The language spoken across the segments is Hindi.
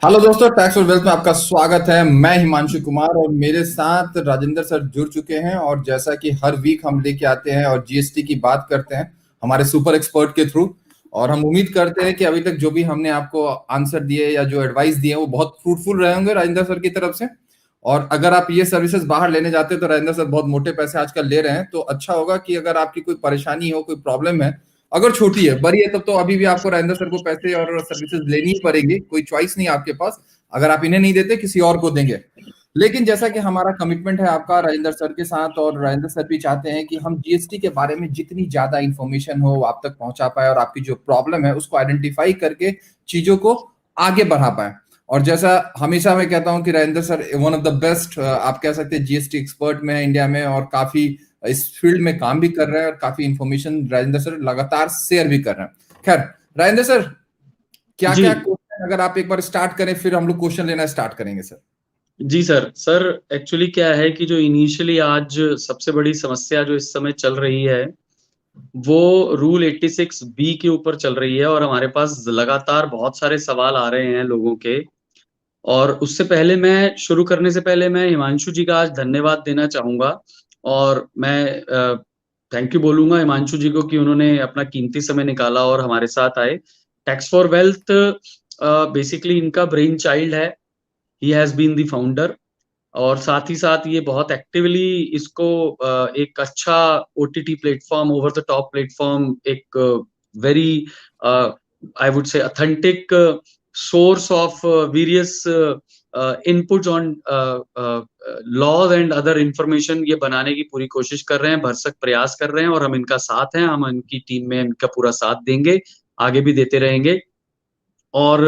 हेलो दोस्तों, टैक्स और वेल्थ में आपका स्वागत है। मैं हिमांशु कुमार और मेरे साथ राजेंद्र सर जुड़ चुके हैं। और जैसा कि हर वीक हम लेके आते हैं और जीएसटी की बात करते हैं हमारे सुपर एक्सपर्ट के थ्रू। और हम उम्मीद करते हैं कि अभी तक जो भी हमने आपको आंसर दिए या जो एडवाइस दिए वो बहुत फ्रूटफुल रहे होंगे राजेंद्र सर की तरफ से। और अगर आप ये सर्विसेज बाहर लेने जाते हैं तो राजेंद्र सर बहुत मोटे पैसे आजकल ले रहे हैं, तो अच्छा होगा कि अगर आपकी कोई परेशानी हो, कोई प्रॉब्लम है, अगर छोटी है, बड़ी है, तब तो अभी भी आपको राजेंद्र सर को पैसे और सर्विसेज लेनी ही पड़ेगी, कोई चॉइस नहीं है आपके पास। अगर आप इन्हें नहीं देते किसी और को देंगे। लेकिन जैसा कि हमारा कमिटमेंट है आपका राजेंद्र सर के साथ, और राजेंद्र सर भी चाहते हैं कि हम जीएसटी के बारे में जितनी ज्यादा इंफॉर्मेशन हो वो आप तक पहुंचा पाए और आपकी जो प्रॉब्लम है उसको आइडेंटिफाई करके चीजों को आगे बढ़ा पाए। और जैसा हमेशा मैं कहता हूं कि Rajendra sir one of the best, आप कह सकते हैं, जीएसटी एक्सपर्ट में है इंडिया में, और काफी इस फील्ड में काम भी कर रहे हैं और काफी इंफॉर्मेशन राजेंद्र सर लगातार शेयर भी कर रहे हैं। खैर राजेंद्र सर, क्या जी क्या क्वेश्चन, अगर आप एक बार स्टार्ट करें फिर हम लोग क्वेश्चन लेना स्टार्ट करेंगे सर। जी सर एक्चुअली क्या है कि जो इनिशियली आज सबसे बड़ी समस्या जो इस समय चल रही है वो रूल 86 बी के ऊपर चल रही है। और हमारे पास लगातार बहुत सारे सवाल आ रहे हैं लोगों के। और उससे पहले मैं शुरू करने से पहले मैं हिमांशु जी का आज धन्यवाद देना चाहूंगा। और मैं थैंक यू बोलूंगा हिमांशु जी को कि उन्होंने अपना कीमती समय निकाला और हमारे साथ आए। टैक्स फॉर वेल्थ बेसिकली इनका ब्रेन चाइल्ड है। He has been the founder. और साथ ही साथ ये बहुत एक्टिवली इसको एक अच्छा OTT platform, over the top platform, एक very I would say authentic source of various inputs on laws and other information ये बनाने की पूरी कोशिश कर रहे हैं, भरसक प्रयास कर रहे हैं। और हम इनका साथ हैं, हम इनकी टीम में इनका पूरा साथ देंगे, आगे भी देते रहेंगे। और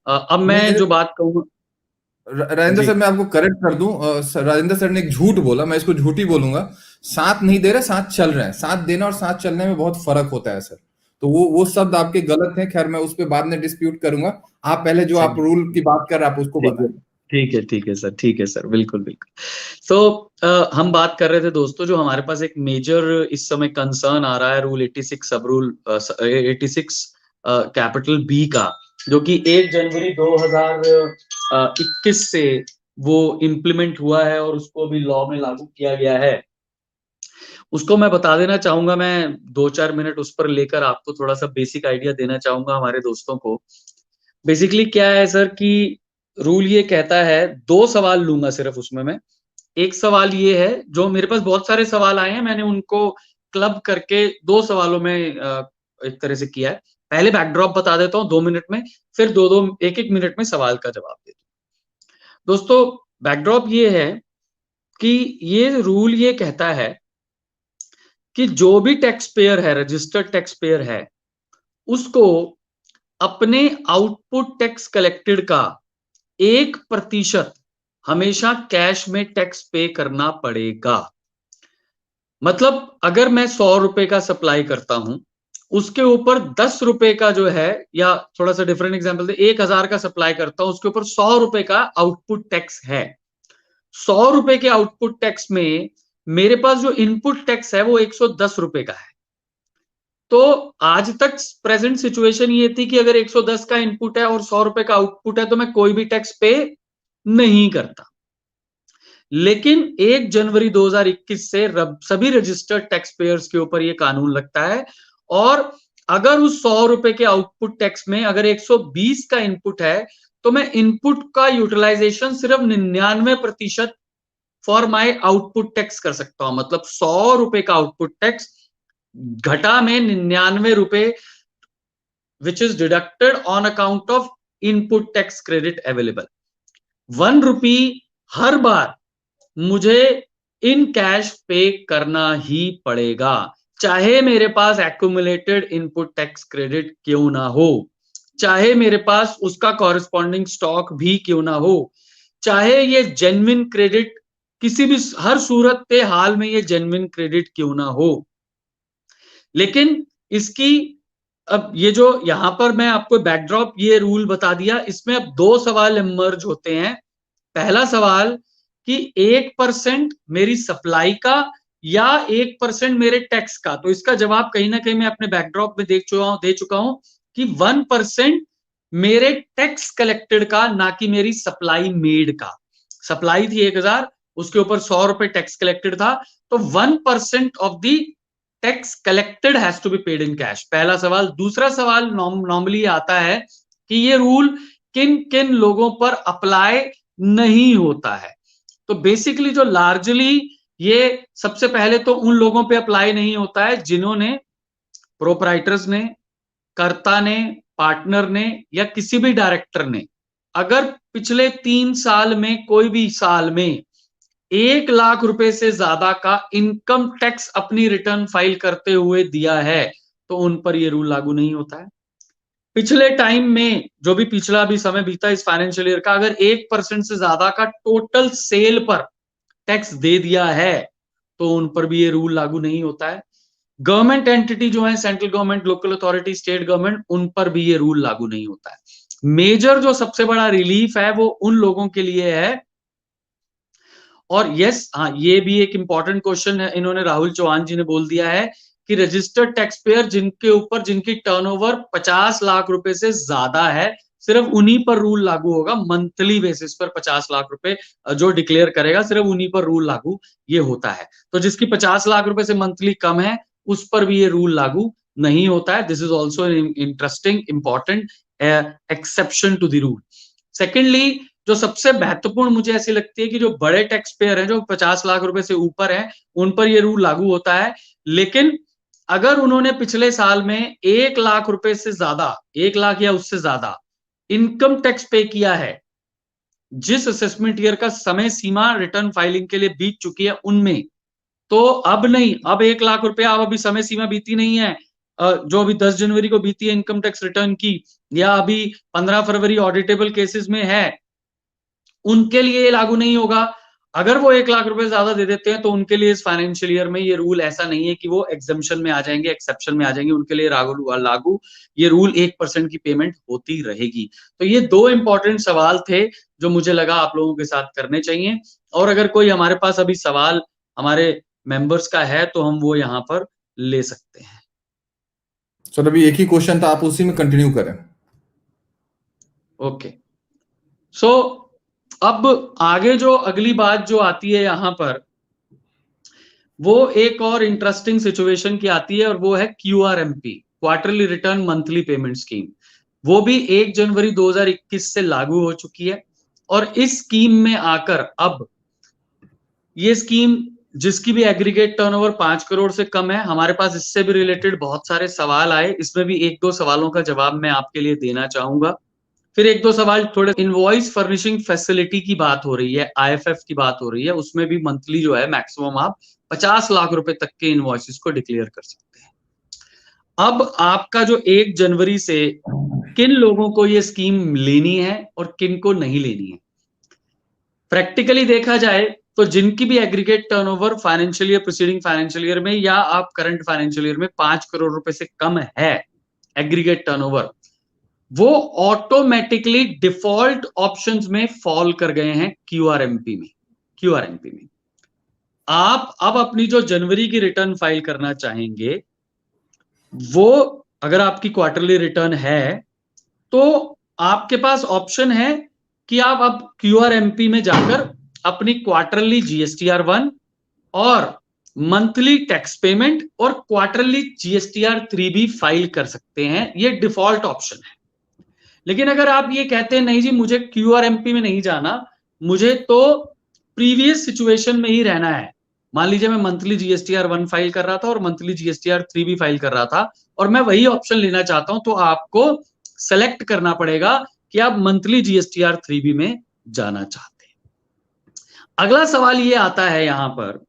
अब मैं नहीं, जो बात कहूँ। राजेंद्र जी सर मैं आपको करेक्ट कर दूं, राजेंद्र सर ने एक झूठ बोला, मैं इसको झूठ ही बोलूंगा। साथ नहीं दे रहे, साथ चल रहे हैं। साथ देना और साथ चलने में बहुत फर्क होता है सर। तो वो शब्द आपके गलत हैं। खैर मैं उस पर बाद में डिस्प्यूट करूंगा। आप पहले जो आप सही। रूल की बात कर रहे हैं आप उसको ठीक है, बताएं। ठीक है सर, ठीक है सर, बिल्कुल बिल्कुल। तो हम बात कर रहे थे दोस्तों, जो हमारे पास एक मेजर इस समय कंसर्न आ रहा है रूल 86 सब रूल 86 कैपिटल बी का, जो कि 1 जनवरी 2021 से वो इम्प्लीमेंट हुआ है और उसको अभी लॉ में लागू किया गया है। उसको मैं बता देना चाहूंगा। मैं 2-4 मिनट उस पर लेकर आपको थोड़ा सा बेसिक आइडिया देना चाहूंगा हमारे दोस्तों को। बेसिकली क्या है सर कि रूल ये कहता है, दो सवाल लूंगा सिर्फ उसमें मैं। एक सवाल ये है, जो मेरे पास बहुत सारे सवाल आए हैं, मैंने उनको क्लब करके दो सवालों में एक तरह से किया है। पहले बैकड्रॉप बता देता हूँ 2 मिनट में, फिर दो दो एक एक मिनट में सवाल का जवाब देता हूँ। दोस्तों, बैकड्रॉप ये है कि ये रूल ये कहता है कि जो भी टैक्स पेयर है, रजिस्टर्ड टैक्स पेयर है, उसको अपने आउटपुट टैक्स कलेक्टेड का 1% हमेशा कैश में टैक्स पे करना पड़ेगा। मतलब अगर मैं 100 रुपए का सप्लाई करता हूं, उसके ऊपर 10 रुपए का जो है, या थोड़ा सा डिफरेंट एग्जांपल दे, 1,000 का सप्लाई करता हूं, उसके ऊपर 100 रुपए का आउटपुट टैक्स है। 100 रुपए के आउटपुट टैक्स में मेरे पास जो इनपुट टैक्स है वो 110 रुपए का है। तो आज तक प्रेजेंट सिचुएशन ये थी कि अगर 110 का इनपुट है और 100 रुपए का आउटपुट है तो मैं कोई भी टैक्स पे नहीं करता। लेकिन 1 जनवरी 2021 से सभी रजिस्टर्ड टैक्स पेयर्स के ऊपर ये कानून लगता है। और अगर उस 100 रुपए के आउटपुट टैक्स में अगर 120 का इनपुट है, तो मैं इनपुट का यूटिलाइजेशन सिर्फ 99% फॉर माई आउटपुट टैक्स कर सकता हूं। मतलब 100 रुपए का आउटपुट टैक्स घटा में 99 रुपए, which is deducted on account of input tax credit available. 1 रुपी हर बार मुझे इन कैश पे करना ही पड़ेगा, चाहे मेरे पास एक्यूमुलेटेड इनपुट टैक्स क्रेडिट क्यों ना हो, चाहे मेरे पास उसका कॉरेस्पॉन्डिंग स्टॉक भी क्यों ना हो, चाहे ये जेन्युइन क्रेडिट किसी भी हर सूरत के हाल में ये जेन्युइन क्रेडिट क्यों ना हो। लेकिन इसकी, अब ये जो यहां पर मैं आपको बैकड्रॉप ये रूल बता दिया, इसमें अब दो सवाल इमर्ज होते हैं। पहला सवाल कि 1% मेरी सप्लाई का या 1% मेरे टैक्स का। तो इसका जवाब कहीं ना कहीं मैं अपने बैकड्रॉप में दे चुका हूं कि 1% मेरे टैक्स कलेक्टेड का, ना कि मेरी सप्लाई मेड का। सप्लाई थी 1000, उसके ऊपर 100 रुपए टैक्स कलेक्टेड था, तो 1% of the tax collected has to be paid in cash. पहला सवाल। दूसरा सवाल नॉर्मली आता है कि ये रूल किन किन लोगों पर अप्लाई नहीं होता है। तो बेसिकली जो लार्जली ये सबसे पहले तो उन लोगों पे अप्लाई नहीं होता है जिन्होंने, प्रोपराइटर्स ने, कर्ता ने, पार्टनर ने या किसी भी डायरेक्टर ने अगर पिछले 3 साल में कोई भी साल में 1 लाख रुपए से ज्यादा का इनकम टैक्स अपनी रिटर्न फाइल करते हुए दिया है, तो उन पर यह रूल लागू नहीं होता है। पिछले टाइम में जो भी पिछला भी समय बीता इस फाइनेंशियल ईयर का, अगर 1% से ज्यादा का टोटल सेल पर टैक्स दे दिया है, तो उन पर भी ये रूल लागू नहीं होता है। गवर्नमेंट एंटिटी जो है, central government, local authority, state government, उन पर भी ये रूल लागू नहीं होता है। मेजर जो सबसे बड़ा रिलीफ है वो उन लोगों के लिए है। और यस, हाँ, ये भी एक इंपॉर्टेंट क्वेश्चन है, इन्होंने राहुल चौहान जी ने बोल दिया है कि रजिस्टर्ड टैक्स पेयर जिनके ऊपर, जिनकी टर्नओवर 50 लाख रुपए से ज्यादा है, सिर्फ उन्हीं पर रूल लागू होगा। मंथली बेसिस पर 50 लाख रुपए जो डिक्लेयर करेगा, सिर्फ उन्हीं पर रूल लागू ये होता है। तो जिसकी 50 लाख रुपए से मंथली कम है, उस पर भी ये रूल लागू नहीं होता है। This is also interesting important exception to the rule. Secondly, जो सबसे महत्वपूर्ण मुझे ऐसी लगती है कि जो बड़े टैक्स पेयर हैं, जो 50 लाख रुपए से ऊपर हैं, उन पर यह रूल लागू होता है। लेकिन अगर उन्होंने पिछले साल में 1 लाख रुपए से ज्यादा, 1 लाख या उससे ज्यादा इनकम टैक्स पे किया है, जिस असेसमेंट ईयर का समय सीमा रिटर्न फाइलिंग के लिए बीत चुकी है उनमें, तो अब नहीं, अब 1 लाख रुपया, अब अभी समय सीमा बीती नहीं है, जो अभी 10 जनवरी को बीती है इनकम टैक्स रिटर्न की, या अभी 15 फरवरी ऑडिटेबल केसेस में है, उनके लिए ये लागू नहीं होगा। अगर वो 1 लाख रुपए ज्यादा दे देते हैं, तो उनके लिए इस फाइनेंशियल ईयर में ये रूल ऐसा नहीं है कि वो एग्जम्पशन में आ जाएंगे, एक्सेप्शन में आ जाएंगे। उनके लिए लागू ये रूल 1% की पेमेंट होती रहेगी। तो ये 2 इंपॉर्टेंट सवाल थे जो मुझे लगा आप लोगों के साथ करने चाहिए। और अगर कोई हमारे पास अभी सवाल हमारे मेंबर्स का है, तो हम वो यहाँ पर ले सकते हैं। सर अभी एक ही क्वेश्चन था, आप उसी में कंटिन्यू करें। ओके, सो अब आगे जो अगली बात जो आती है यहाँ पर, वो एक और इंटरेस्टिंग सिचुएशन की आती है, और वो है QRMP, quarterly return monthly payment scheme. वो भी 1 जनवरी 2021 से लागू हो चुकी है। और इस स्कीम में आकर अब ये स्कीम, जिसकी भी एग्रीगेट टर्नओवर 5 करोड़ से कम है, हमारे पास इससे भी रिलेटेड बहुत सारे सवाल आए, इसमें भी 1-2 सवालों का जवाब मैं आपके लिए देना चाहूंगा। फिर 1-2 सवाल थोड़े इनवॉइस फर्निशिंग फैसिलिटी की बात हो रही है, IFF की बात हो रही है, उसमें भी मंथली जो है मैक्सिमम आप 50 लाख रुपए तक के इनवॉइसेस को डिक्लेयर कर सकते हैं। अब आपका जो 1 जनवरी से किन लोगों को ये स्कीम लेनी है और किन को नहीं लेनी है, प्रैक्टिकली देखा जाए तो जिनकी भी aggregate turnover financial year, preceding financial year में या आप करंट फाइनेंशियल ईयर में 5 करोड़ रुपए से कम है एग्रीगेट टर्नओवर, वो ऑटोमेटिकली डिफॉल्ट ऑप्शंस में फॉल कर गए हैं QRMP में। आप अब अपनी जो जनवरी की रिटर्न फाइल करना चाहेंगे, वो अगर आपकी क्वार्टरली रिटर्न है, तो आपके पास ऑप्शन है कि आप अब QRMP में जाकर अपनी क्वार्टरली GSTR 1 और मंथली टैक्स पेमेंट और क्वार्टरली GSTR 3 भी फाइल कर सकते हैं। ये डिफॉल्ट ऑप्शन है। लेकिन अगर आप ये कहते हैं नहीं जी, मुझे QRMP में नहीं जाना, मुझे तो प्रीवियस सिचुएशन में ही रहना है, मान लीजिए मैं मंथली GSTR 1 फाइल कर रहा था और मंथली GSTR 3 भी फाइल कर रहा था, और मैं वही ऑप्शन लेना चाहता हूं, तो आपको सेलेक्ट करना पड़ेगा कि आप मंथली GSTR 3 भी में जाना चाहते हैं। अगला सवाल ये आता है यहां पर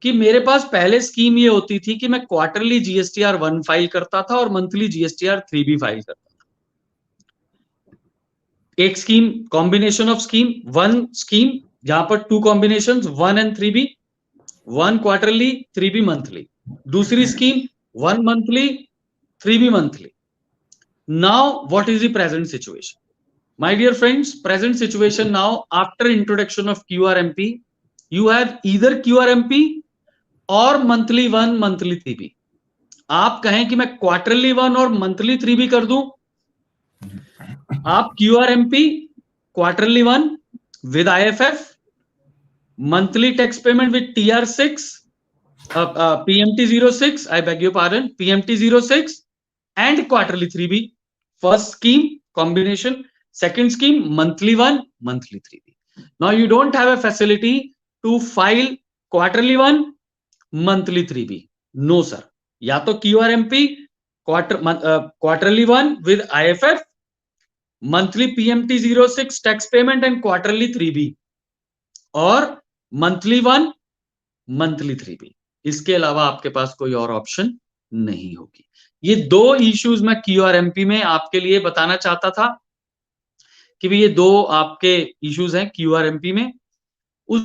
कि मेरे पास पहले स्कीम ये होती थी कि मैं क्वार्टरली GSTR 1 फाइल करता था और मंथली GSTR 3 भी फाइल करता था। एक scheme, combination of scheme, 1 scheme जहां पर 2 combination 1 and 3B, 1 quarterly 3B monthly. दूसरी scheme 1 monthly 3B monthly. Now what is the present situation? My dear friends, present situation now after introduction of QRMP, you have either QRMP और मंथली 1 मंथली 3B। आप कहें कि मैं क्वार्टरली 1 और मंथली 3B कर दूं, आप QRMP quarterly 1 with IFF, monthly tax payment with TR6, PMT06, I beg your pardon, PMT06 and quarterly 3B. First scheme combination, second scheme monthly 1, monthly 3B. Now you don't have a facility to file quarterly 1, monthly 3B. No sir, या तो QRMP quarterly 1 with IFF, monthly PMT06 tax payment and quarterly 3B, और monthly 1, monthly 3B. इसके अलावा आपके पास कोई और ऑप्शन नहीं होगी। ये दो इश्यूज मैं QRMP में आपके लिए बताना चाहता था कि भी ये दो आपके इश्यूज हैं QRMP में। उस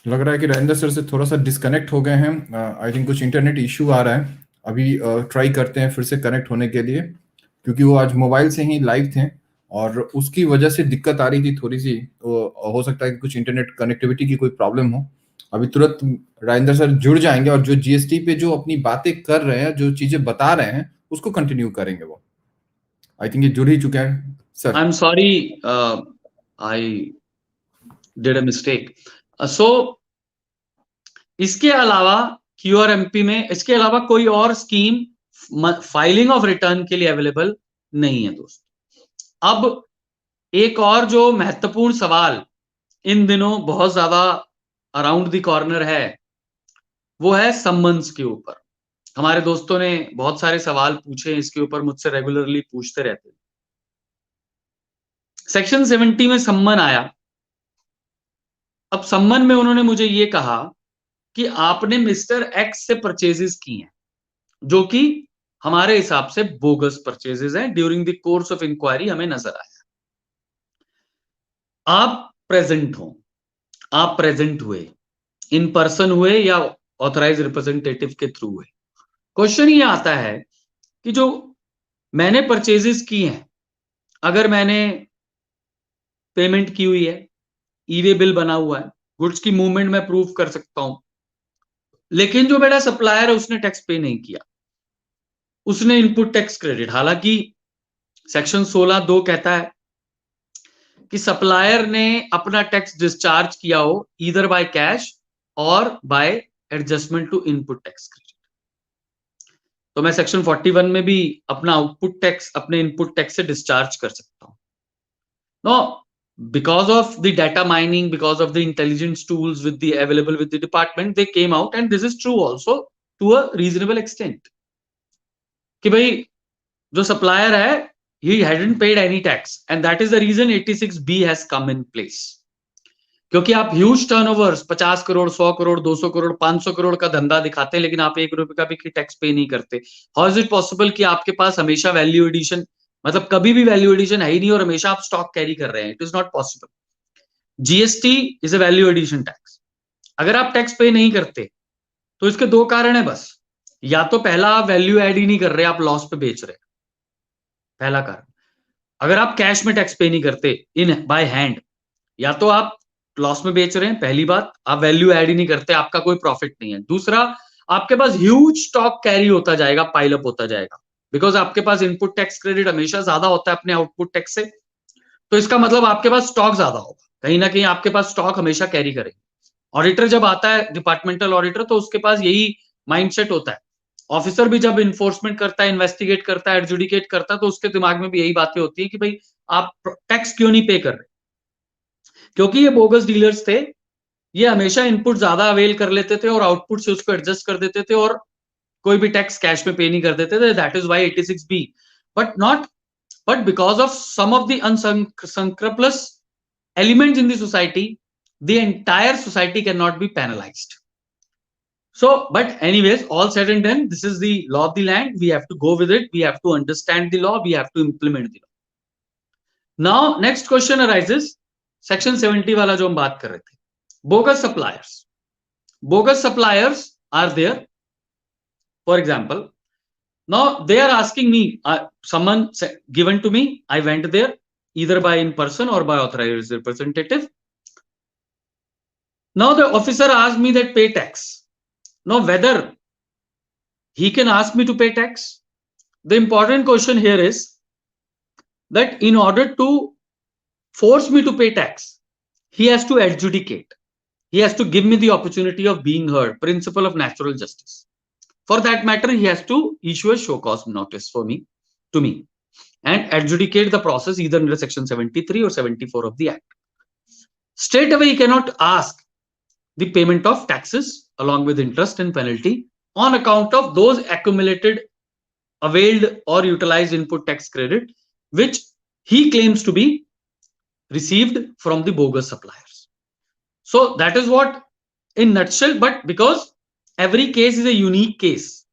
लग रहा है कि राजेंद्र सर से थोड़ा सा डिस्कनेक्ट हो गए हैं। आई थिंक कुछ इंटरनेट इश्यू आ रहा है। अभी ट्राई करते हैं फिर से कनेक्ट होने के लिए, क्योंकि वो आज मोबाइल से ही लाइव थे और उसकी वजह से दिक्कत आ रही थी थोड़ी सी। हो सकता है कि कुछ इंटरनेट कनेक्टिविटी की कोई प्रॉब्लम हो। अभी तुरंत राजेंद्र सर जुड़ जाएंगे और जो जीएसटी पे जो अपनी बातें कर रहे हैं, जो चीजें बता रहे हैं, उसको कंटिन्यू करेंगे वो। आई थिंक ये जुड़ ही चुके हैं sir. I am sorry, I did a mistake. So इसके अलावा QRMP में इसके अलावा कोई और स्कीम फाइलिंग ऑफ रिटर्न के लिए अवेलेबल नहीं है दोस्त। अब एक और जो महत्वपूर्ण सवाल इन दिनों बहुत ज्यादा अराउंड द कॉर्नर है, वो है सम्मन्स के ऊपर। हमारे दोस्तों ने बहुत सारे सवाल पूछे इसके ऊपर, मुझसे रेगुलरली पूछते रहते हैं। सेक्शन 70 में सम्मन आया। अब सम्मन में उन्होंने मुझे ये कहा कि आपने मिस्टर एक्स से परचेजेस की हैं, जो कि हमारे हिसाब से बोगस परचेजेस हैं। During the course of inquiry हमें नजर आया। आप प्रेजेंट हो, आप प्रेजेंट हुए, इन पर्सन हुए या ऑथराइज रिप्रेजेंटेटिव के थ्रू हुए। क्वेश्चन ये आता है कि जो मैंने परचेजेस की हैं, अगर मैंने पेमेंट की हुई है, ई-वे बिल बना हुआ है, गुड्स की मूवमेंट मैं प्रूव कर सकता हूं, लेकिन जो मेरा सप्लायर है उसने टैक्स पे नहीं किया, उसने इनपुट टैक्स क्रेडिट। हालांकि सेक्शन 16(2) कहता है कि सप्लायर ने अपना टैक्स डिस्चार्ज किया हो ईदर बाय कैश और by adjustment to input tax credit. तो मैं सेक्शन 41 में भी अपना आउटपुट टैक्स अपने इनपुट टैक्स से डिस्चार्ज कर सकता हूं। No, because of the data mining, because of the intelligence tools available with the department, they came out, and this is true also to a reasonable extent, कि भाई जो सप्लायर है, he hadn't paid any tax, and that is the reason 86B has come in place। क्योंकि आप ह्यूज टर्नओवर्स 50 करोड़, 100 करोड़, 200 करोड़, 500 करोड़ का धंधा दिखाते हैं, लेकिन आप 1 रुपए का भी टैक्स पे नहीं करते। हाउ इज इट पॉसिबल कि आपके पास हमेशा वैल्यू एडिशन, मतलब कभी भी वैल्यू एडिशन है ही नहीं और हमेशा आप स्टॉक कैरी कर रहे हैं? It is not possible. GST is a value addition tax. अगर आप टैक्स पे नहीं करते तो इसके दो कारण है बस। या तो पहला, आप वैल्यू एड ही नहीं कर रहे, आप लॉस पे बेच रहे हैं, पहला कारण। अगर आप कैश में टैक्स पे नहीं करते इन बाय हैंड, या तो आप लॉस में बेच रहे हैं, पहली बात, आप वैल्यू ऐड ही नहीं करते, आपका कोई प्रॉफिट नहीं है। दूसरा, आपके पास ह्यूज स्टॉक कैरी होता जाएगा, पाइल अप होता जाएगा, बिकॉज आपके पास इनपुट टैक्स क्रेडिट हमेशा ज्यादा होता है अपने आउटपुट टैक्स से। तो इसका मतलब आपके पास स्टॉक ज्यादा होगा, कहीं ना कहीं आपके पास स्टॉक हमेशा कैरी करेंगे। ऑडिटर जब आता है, डिपार्टमेंटल ऑडिटर, तो उसके पास यही माइंडसेट होता है। ऑफिसर भी जब इन्फोर्समेंट करता है, इन्वेस्टिगेट करता है, एडजुडिकेट करता है, तो उसके दिमाग में भी यही बातें होती है कि भाई आप टैक्स क्यों नहीं पे कर रहे? क्योंकि ये बोगस डीलर्स थे, ये हमेशा इनपुट ज्यादा अवेल कर लेते थे और आउटपुट से उसको एडजस्ट कर देते थे और कोई भी टैक्स कैश में पे नहीं कर देते थे। That is why 86B, but because of some of the unscrupulous elements in the society, the entire society cannot be penalized. So, but anyways, all said and done, this is the law of the land. We have to go with it. We have to understand the law. We have to implement the law. Now, next question arises, section 70 वाला जो हम बात कर रहे थे, bogus suppliers. Bogus suppliers are there. For example, now they are asking me, someone given to me, I went there either by in person और by authorised representative. Now the officer asked me that pay tax. Now whether he can ask me to pay tax. The important question here is that in order to force me to pay tax, he has to adjudicate. He has to give me the opportunity of being heard, principle of natural justice. For that matter, he has to issue a show cause notice to me, and adjudicate the process either under section 73 or 74 of the act. Straight away, he cannot ask the payment of taxes along with interest and penalty on account of those accumulated, availed or utilized input tax credit which he claims to be received from the bogus suppliers. So that is what in nutshell, but because every case is a unique case,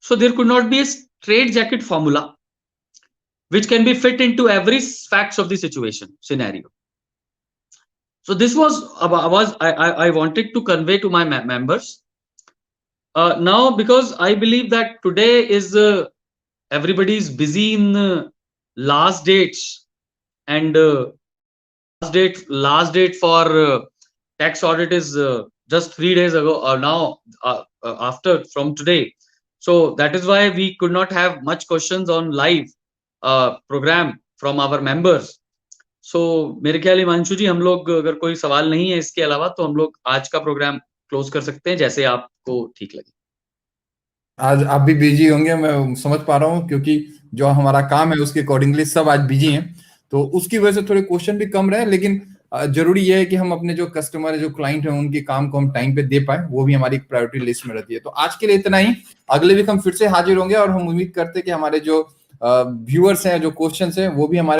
so there could not be a straight jacket formula which can be fit into every facts of the situation scenario. So this was I wanted to convey to my members. Now, because I believe that today is everybody is busy in last dates, and last date for tax audit is just 3 days ago, or now after from today. So that is why we could not have much questions on live program from our members. So मेरे ख्याल हिमांशु जी, हम लोग अगर कोई सवाल नहीं है इसके अलावा, तो हम लोग आज का प्रोग्राम क्लोज कर सकते हैं, जैसे आपको ठीक लगे। आज आप भी बिजी होंगे, मैं समझ पा रहा हूँ, क्योंकि जो हमारा काम है उसके अकॉर्डिंगली सब आज बिजी हैं, तो उसकी वजह से थोड़े क्वेश्चन भी कम रहे। लेकिन जरूरी यह है कि हम अपने जो कस्टमर है, जो क्लाइंट है, उनके काम को हम टाइम पे दे पाए, वो भी हमारी प्रायोरिटी लिस्ट में रहती है। तो आज के लिए इतना ही। अगले वीक हम फिर से हाजिर होंगे, और हम उम्मीद करते हैं कि हमारे जो व्यूअर्स हैं, जो क्वेश्चंस हैं, वो भी हमारे